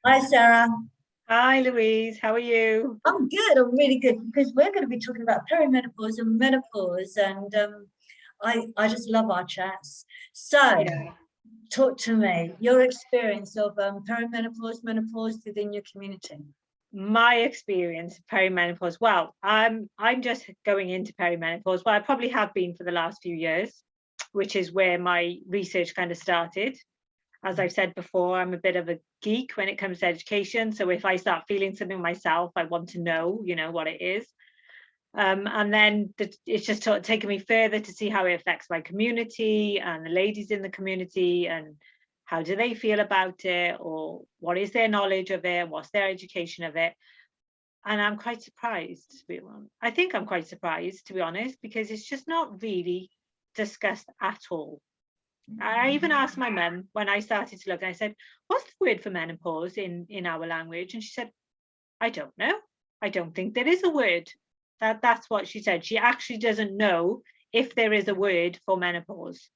Hi, Sarah. Hi, Louise. How are you? I'm good. I'm really good because we're going to be talking about perimenopause and menopause, and I just love our chats. So, Yeah. talk to me your experience of perimenopause, menopause within your community. My experience of perimenopause. Well, I'm just going into perimenopause. Well, I probably have been for the last few years, which is where my research kind of started. As I've said before, I'm a bit of a geek when it comes to education. So if I start feeling something myself, I want to know, what it is. And then it's just sort of taken me further to see how it affects my community and the ladies in the community, and how do they feel about it, or what is their knowledge of it, what's their education of it. And I'm quite surprised, to be honest. I think I'm quite surprised, to be honest, because it's just not really discussed at all. I even asked my mum when I started to look, and I said, what's the word for menopause in our language? And she said, I don't know. I don't think there is a word. That's what she said. She actually doesn't know if there is a word for menopause.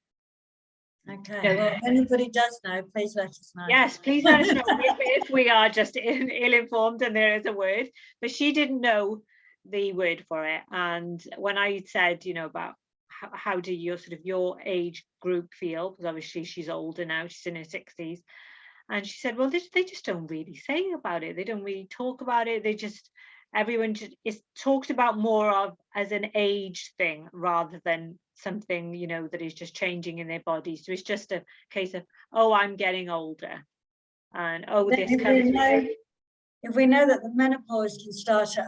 Okay. Well, if anybody does know, please let us know. Yes, please let us know if we are just ill-informed and there is a word. But she didn't know the word for it. And when I said, about how do your age group feel, because obviously she's older now, she's in her 60s. And she said, well, they just don't really say about it. They don't really talk about it. Everyone just is talked about more of as an age thing rather than something, that is just changing in their body. So it's just a case of, oh, I'm getting older. And this comes with. If we know that the menopause can start at,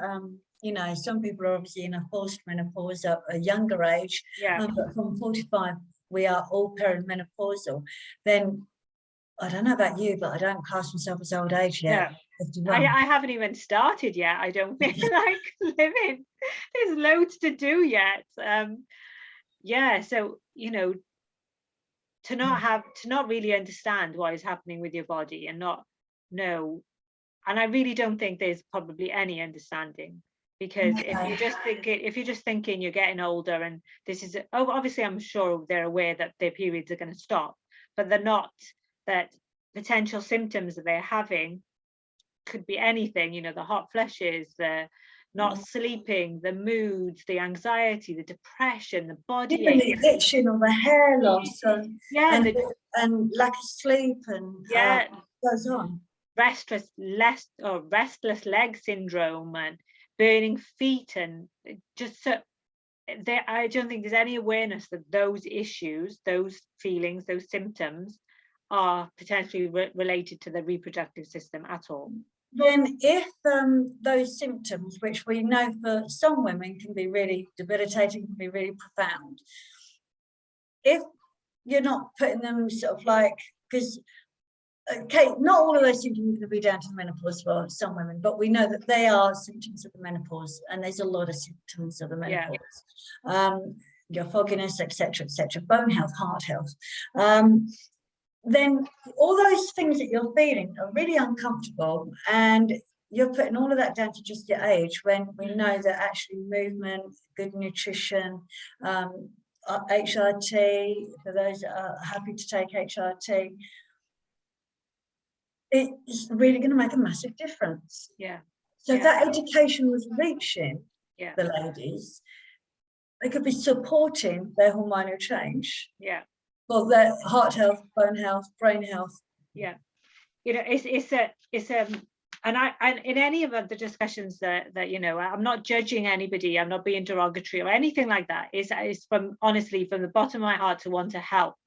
some people are obviously in a forced menopause at a younger age, Yeah. But from 45, we are all perimenopausal, then I don't know about you, but I don't class myself as old age yet. Yeah. I haven't even started yet. I don't feel like living. There's loads to do yet. So to not really understand what is happening with your body and not know, and I really don't think there's probably any understanding, because if you're just thinking you're getting older and this is, obviously I'm sure they're aware that their periods are going to stop, but they're not, that potential symptoms that they're having could be anything, the hot flushes, the not sleeping, the moods, the anxiety, the depression, the body even the itching or the hair loss, and lack of sleep, and goes on. Restless leg syndrome and burning feet, and just I don't think there's any awareness that those issues, those feelings, those symptoms are potentially related to the reproductive system at all. Then if those symptoms, which we know for some women can be really debilitating, can be really profound, if you're not putting them sort of like, because not all of those symptoms are going to be down to menopause for some women, but we know that they are symptoms of the menopause, and there's a lot of symptoms of the menopause. Your fogginess, etc., bone health, heart health. Then all those things that you're feeling are really uncomfortable, and you're putting all of that down to just your age, when we know that actually movement, good nutrition, HRT, for those that are happy to take HRT, it's really going to make a massive difference. So if that education was reaching the ladies, they could be supporting their hormonal change. For their heart health, bone health, brain health. It's and in any of the discussions that I'm not judging anybody, I'm not being derogatory or anything like that. It's from, honestly, from the bottom of my heart, to want to help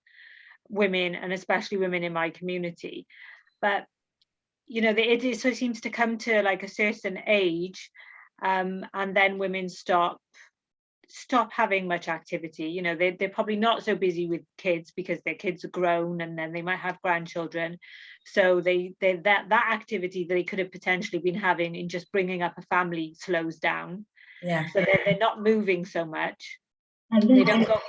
women, and especially women in my community. But it sort of seems to come to like a certain age, and then women stop having much activity. They're probably not so busy with kids because their kids are grown, and then they might have grandchildren, so that activity that they could have potentially been having in just bringing up a family slows down. So they're not moving so much, and they don't go.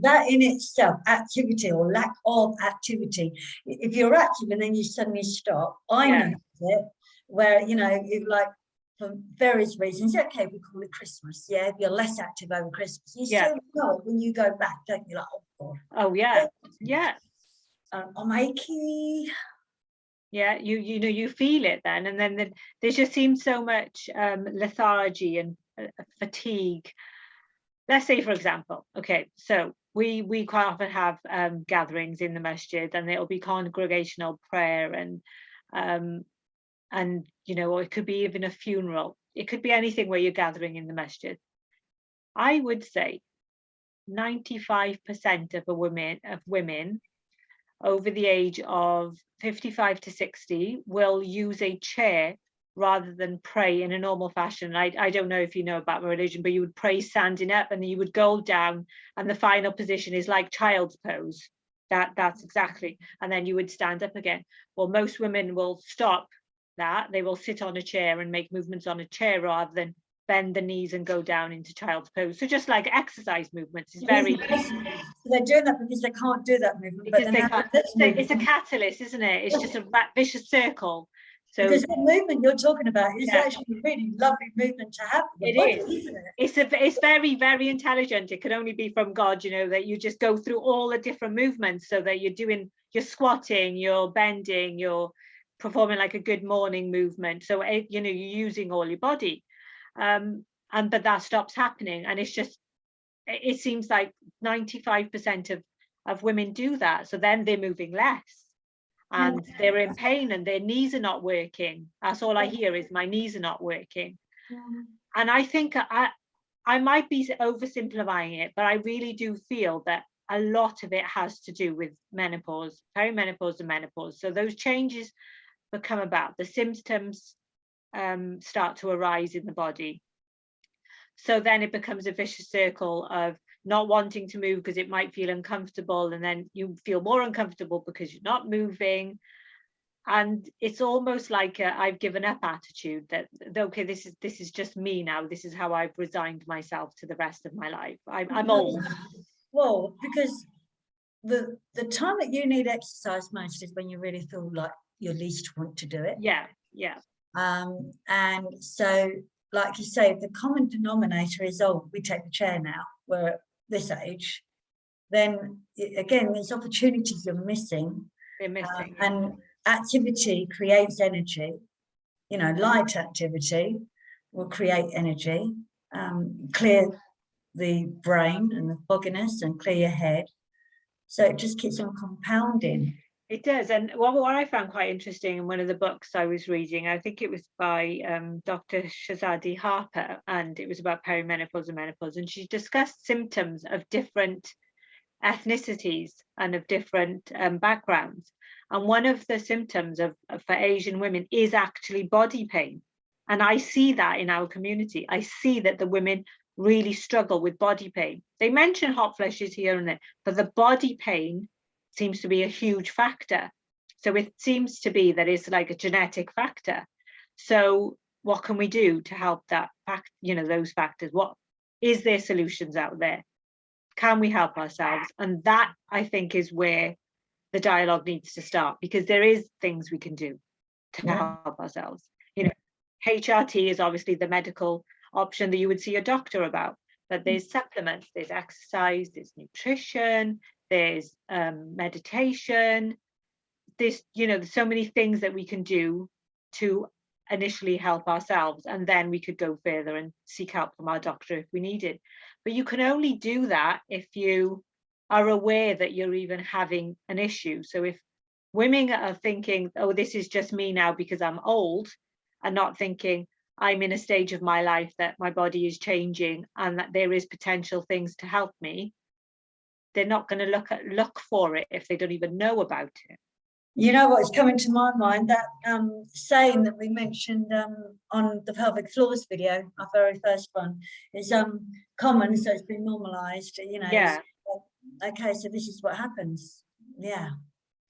That in itself, activity or lack of activity, if you're active and then you suddenly stop, I know it, where you like, for various reasons. Okay, we call it Christmas. If you're less active over Christmas, you still know when you go back, don't you? Like, I'm achy. Yeah, you know, you feel it then, and then there just seems so much lethargy and fatigue. Let's say, for example, okay, so we quite often have gatherings in the masjid, and it'll be congregational prayer, and you know, or it could be even a funeral. It could be anything where you're gathering in the masjid. I would say 95% of women over the age of 55 to 60 will use a chair rather than pray in a normal fashion. I don't know if you know about religion, but you would pray standing up, and you would go down, and the final position is like child's pose. That's exactly, and then you would stand up again. Well, most women will stop that. They will sit on a chair and make movements on a chair rather than bend the knees and go down into child's pose. So just like exercise movements is very. So they're doing that because they can't do that movement. Because they can't, it's a catalyst, isn't it? It's just a vicious circle. So because the movement you're talking about is actually a really lovely movement to have. It is. Isn't it? It's very, very intelligent. It can only be from God, you know, that you just go through all the different movements, so that you're squatting, you're bending, you're performing like a good morning movement. So you know, you're using all your body, but that stops happening, and it's just, it seems like 95% of women do that. So then they're moving less, and they're in pain, and their knees are not working. That's all I hear is, my knees are not working. And I think I might be oversimplifying it, but I really do feel that a lot of it has to do with menopause, perimenopause and menopause. So those changes that come about, the symptoms start to arise in the body. So then it becomes a vicious circle of not wanting to move because it might feel uncomfortable, and then you feel more uncomfortable because you're not moving. And it's almost like a I've given up attitude, that okay, this is just me now. This is how I've resigned myself to the rest of my life. I'm old. Well, because the time that you need exercise most is when you really feel like you least want to do it. Yeah. And so, like you say, the common denominator is, oh, we take the chair now, we're at this age. Then again, there's opportunities you're missing. They're missing. And activity creates energy. You know, light activity will create energy, clear the brain and the fogginess, and clear your head. So it just keeps on compounding. It does. And what I found quite interesting in one of the books I was reading, I think it was by Dr. Shazadi Harper, and it was about perimenopause and menopause. And she discussed symptoms of different ethnicities and of different backgrounds. And one of the symptoms for Asian women is actually body pain. And I see that in our community. I see that the women really struggle with body pain. They mention hot flushes here and there, but the body pain seems to be a huge factor. So it seems to be that it's like a genetic factor. So what can we do to help that fact, you know, those factors? What is there solutions out there? Can we help ourselves? And that, I think, is where the dialogue needs to start, because there is things we can do to help ourselves. You know, HRT is obviously the medical option that you would see a doctor about, but there's supplements, there's exercise, there's nutrition, there's meditation, there's, you know, there's so many things that we can do to initially help ourselves, and then we could go further and seek help from our doctor if we need it. But you can only do that if you are aware that you're even having an issue. So if women are thinking, oh, this is just me now because I'm old, and not thinking I'm in a stage of my life that my body is changing and that there is potential things to help me, they're not going to look for it if they don't even know about it. You know what's coming to my mind? That saying that we mentioned on the pelvic floors video, our very first one, is common, so it's been normalized. You know. Yeah. Okay, so this is what happens. Yeah.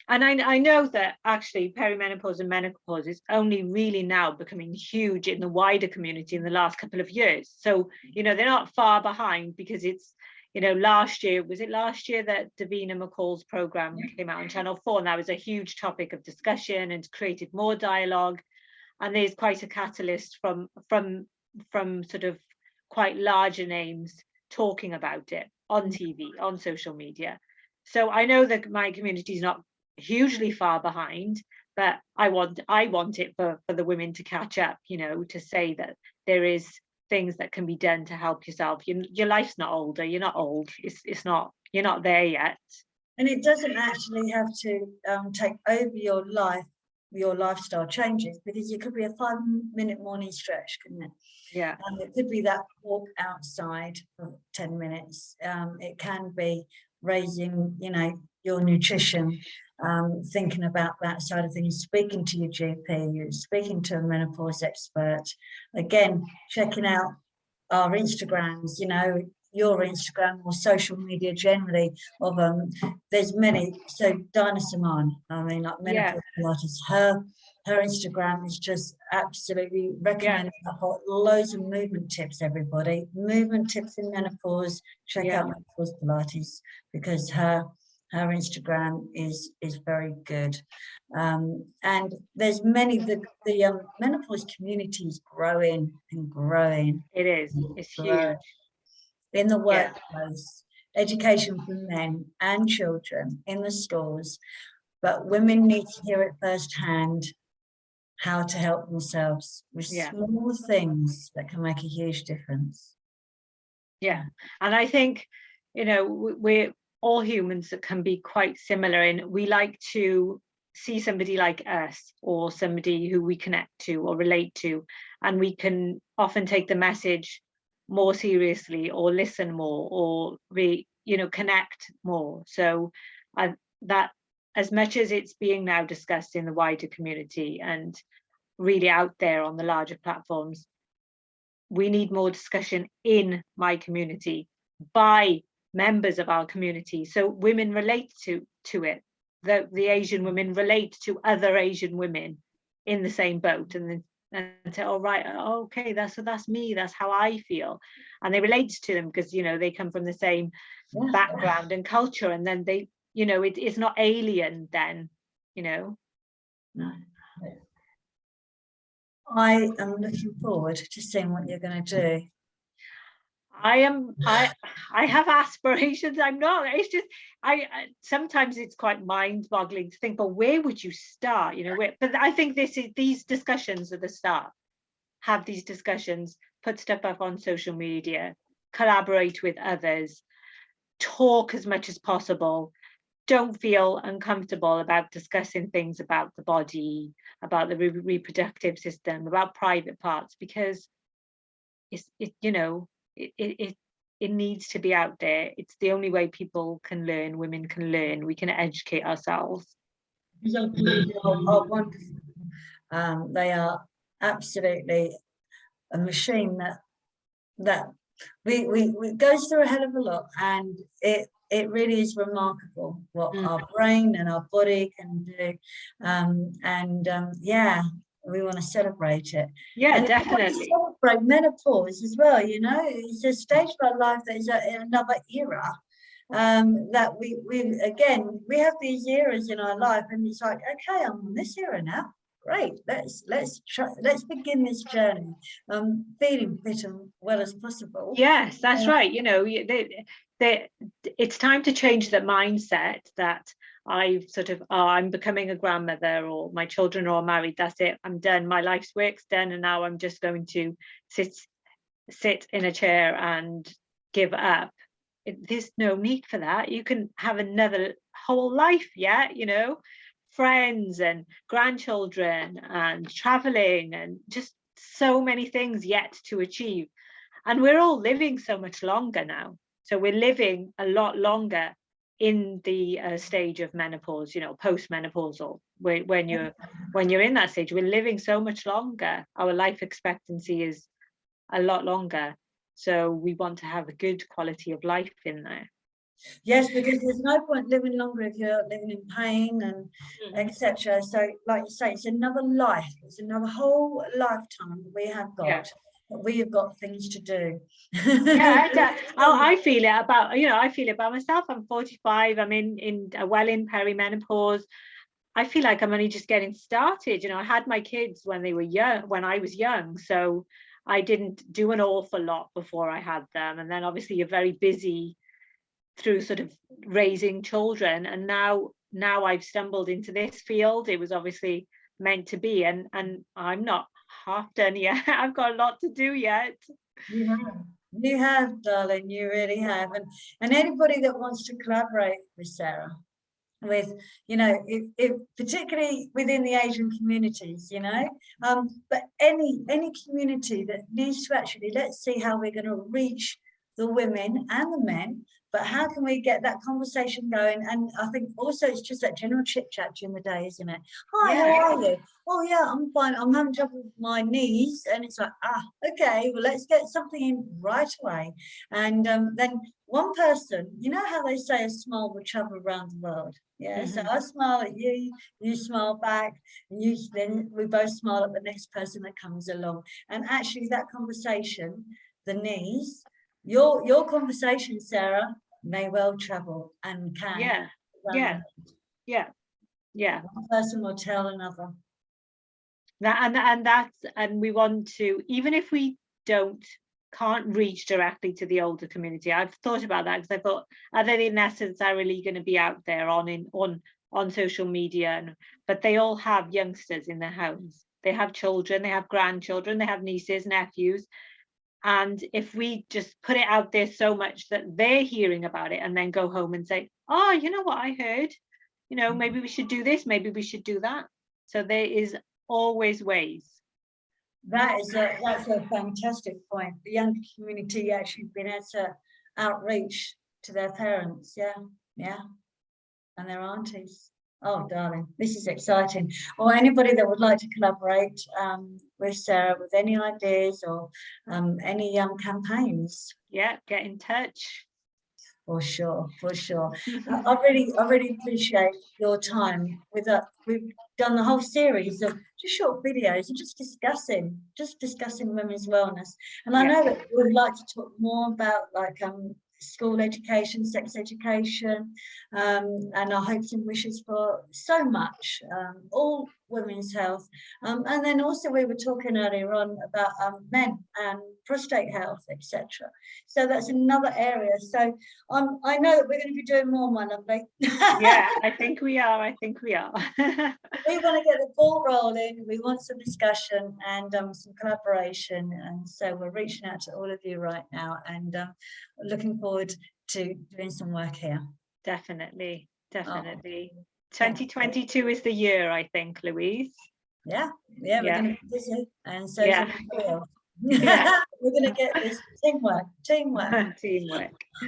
And I know that actually perimenopause and menopause is only really now becoming huge in the wider community in the last couple of years. So, you know, they're not far behind, because it's, you know, last year that Davina McCall's program came out on Channel 4, and that was a huge topic of discussion and created more dialogue. And there's quite a catalyst from sort of quite larger names talking about it on TV, on social media. So I know that my community is not hugely far behind, but I want it for the women to catch up, you know, to say that there is things that can be done to help yourself. Your life's not older, you're not old, it's not, you're not there yet. And it doesn't actually have to take over your life, your lifestyle changes, because it could be a 5-minute morning stretch, couldn't it? Yeah. It could be that walk outside for 10 minutes. It can be raising, you know, your nutrition, thinking about that side of things, speaking to your GP, speaking to a menopause expert, again, checking out our Instagrams, you know, your Instagram or social media generally of there's many. So Dinah Simon, I mean, like menopause Pilates, her Instagram is just absolutely recommended. I've got loads of movement tips, everybody. Movement tips in menopause. Check out Menopause Pilates, because her Instagram is very good. And there's many, the menopause community is growing and growing. It is, it's huge. In the workplace, education for men and children, in the schools, but women need to hear it firsthand, how to help themselves with small things that can make a huge difference. Yeah, and I think, you know, we're all humans that can be quite similar in, we like to see somebody like us or somebody who we connect to or relate to, and we can often take the message more seriously or listen more or connect more. So that, as much as it's being now discussed in the wider community and really out there on the larger platforms, we need more discussion in my community by members of our community, so women relate to it. The Asian women relate to other Asian women in the same boat, and say, oh right, okay, that's me, that's how I feel, and they relate to them because, you know, they come from the same background and culture, and then they, you know, it's not alien then, you know. No. I am looking forward to seeing what you're going to do. I have aspirations. I'm not, it's just, I sometimes it's quite mind-boggling to think, but where would you start, you know, but I think these discussions are the start. Have these discussions, put stuff up on social media, collaborate with others, talk as much as possible. Don't feel uncomfortable about discussing things about the body, about the reproductive system, about private parts, because it needs to be out there. It's the only way people can learn, women can learn, we can educate ourselves. Young people are wonderful. They are absolutely a machine that we goes through a hell of a lot, and it really is remarkable what our brain and our body can do. Yeah, we want to celebrate it. Yeah, and definitely celebrate menopause as well. You know, it's a stage of our life that is another era. That we have these eras in our life, and it's like, okay, I'm on this era now. Great, let's begin this journey, feeling fit and well as possible. Yes, that's right. You know, it's time to change the mindset that I've sort of, I'm becoming a grandmother, or my children are all married, that's it, I'm done, my life's work's done, and now I'm just going to sit in a chair and give up. There's no need for that. You can have another whole life, you know, friends and grandchildren and traveling and just so many things yet to achieve. And we're all living so much longer now. So we're living a lot longer in the stage of menopause, you know, post-menopausal, when you're in that stage, we're living so much longer. Our life expectancy is a lot longer. So we want to have a good quality of life in there. Yes, because there's no point living longer if you're living in pain and etc. So, like you say, it's another life. It's another whole lifetime that we have got. Yeah. We have got things to do. I feel it about, you know, I feel it about myself. I'm 45. I'm in perimenopause. I feel like I'm only just getting started. You know, I had my kids when they were young, when I was young, so I didn't do an awful lot before I had them. And then obviously you're very busy through sort of raising children, and now now I've stumbled into this field. It was obviously meant to be, and I'm not half done yet. I've got a lot to do yet. You have, darling, you really have. And anybody that wants to collaborate with Sarah, with, you know, if particularly within the Asian communities, you know, but any community that needs to actually, let's see how we're going to reach the women and the men, but how can we get that conversation going? And I think also it's just that general chit chat during the day, isn't it? Hi, how are you? Oh yeah, I'm fine. I'm having trouble with my knees, and it's like, okay, well, let's get something in right away. And then one person, you know how they say a smile will travel around the world. Yeah, so I smile at you, you smile back, and then we both smile at the next person that comes along. And actually, that conversation, the knees, your conversation, Sarah, may well travel and can. Yeah. One person will tell another. And we want to, even if we can't reach directly to the older community. I've thought about that, because I thought, are they necessarily going to be out there on social media? But they all have youngsters in their homes. They have children, they have grandchildren, they have nieces, nephews. And if we just put it out there so much that they're hearing about it and then go home and say, oh, you know what I heard? You know, maybe we should do this, maybe we should do that. So there is always ways. That's a fantastic point. The younger community actually being able to outreach to their parents, yeah, and their aunties. Oh, darling, this is exciting. Or anybody that would like to collaborate with Sarah with any ideas or any campaigns. Yeah, get in touch. For sure. I really appreciate your time with that. We've done the whole series of just short videos and just discussing women's wellness. And I know that we'd like to talk more about like school education, sex education, and our hopes and wishes for so much, all women's health. And then also we were talking earlier on about men and prostate health, etc. So that's another area. So I know that we're going to be doing more, my lovely. Yeah, I think we are. We want to get the ball rolling. We want some discussion and some collaboration. And so we're reaching out to all of you right now and looking forward to doing some work here. Definitely. 2022 is the year, I think, Louise. Yeah, we're going to be busy. And so yeah. We're going to get this teamwork.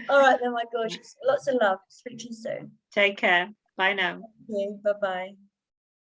All right then, my gorgeous. Lots of love. Speak to you soon. Take care. Bye now. Thank you. Bye-bye.